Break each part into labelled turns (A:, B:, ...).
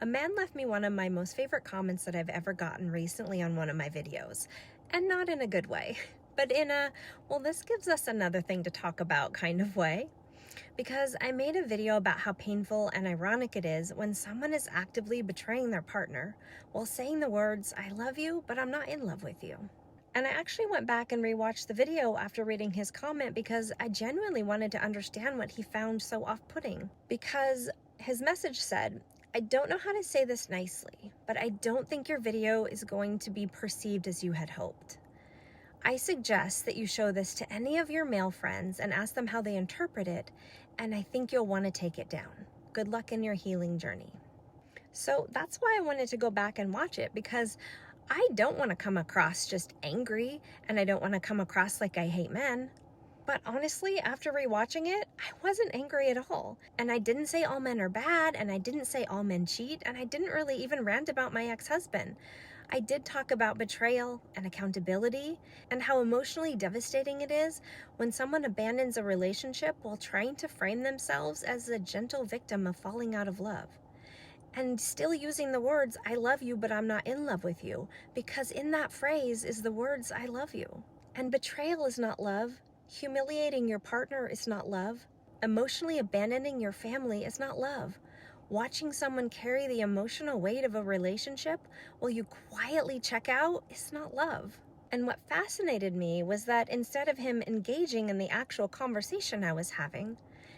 A: A man left me one of my most favorite comments that I've ever gotten recently on one of my videos. And not in a good way, but in a, well, this gives us another thing to talk about kind of way. Because I made a video about how painful and ironic it is when someone is actively betraying their partner while saying the words, "I love you, but I'm not in love with you." And I actually went back and rewatched the video after reading his comment because I genuinely wanted to understand what he found so off-putting. Because his message said, "I don't know how to say this nicely, but I don't think your video is going to be perceived as you had hoped. I suggest that you show this to any of your male friends and ask them how they interpret it, and I think you'll want to take it down. Good luck in your healing journey." So that's why I wanted to go back and watch it, because I don't want to come across just angry, and I don't want to come across like I hate men. But honestly, after rewatching it, I wasn't angry at all. And I didn't say all men are bad, and I didn't say all men cheat, and I didn't really even rant about my ex-husband. I did talk about betrayal and accountability and how emotionally devastating it is when someone abandons a relationship while trying to frame themselves as a gentle victim of falling out of love. And still using the words, "I love you, but I'm not in love with you," because in that phrase is the words, "I love you." And betrayal is not love. Humiliating your partner is not love. Emotionally abandoning your family is not love. Watching someone carry the emotional weight of a relationship while you quietly check out is not love. And what fascinated me was that instead of him engaging in the actual conversation I was having,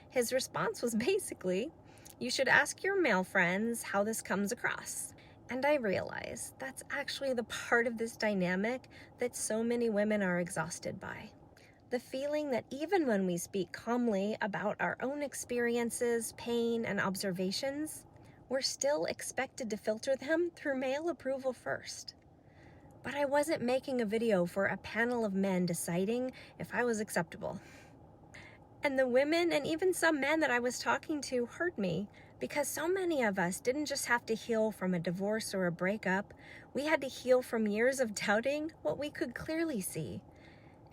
A: his response was basically, "You should ask your male friends how this comes across." And I realized that's actually the part of this dynamic that so many women are exhausted by. The feeling that even when we speak calmly about our own experiences, pain, and observations, we're still expected to filter them through male approval first. But I wasn't making a video for a panel of men deciding if I was acceptable. And the women and even some men that I was talking to heard me, because so many of us didn't just have to heal from a divorce or a breakup, we had to heal from years of doubting what we could clearly see,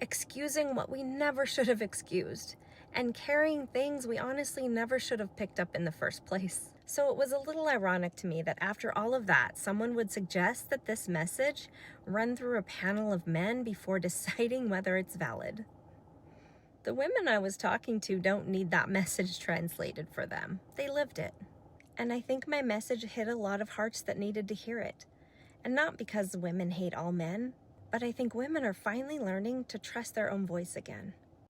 A: excusing what we never should have excused, and carrying things we honestly never should have picked up in the first place. So it was a little ironic to me that after all of that, someone would suggest that this message run through a panel of men before deciding whether it's valid. The women I was talking to don't need that message translated for them. They lived it. And I think my message hit a lot of hearts that needed to hear it. And not because women hate all men, but I think women are finally learning to trust their own voice again.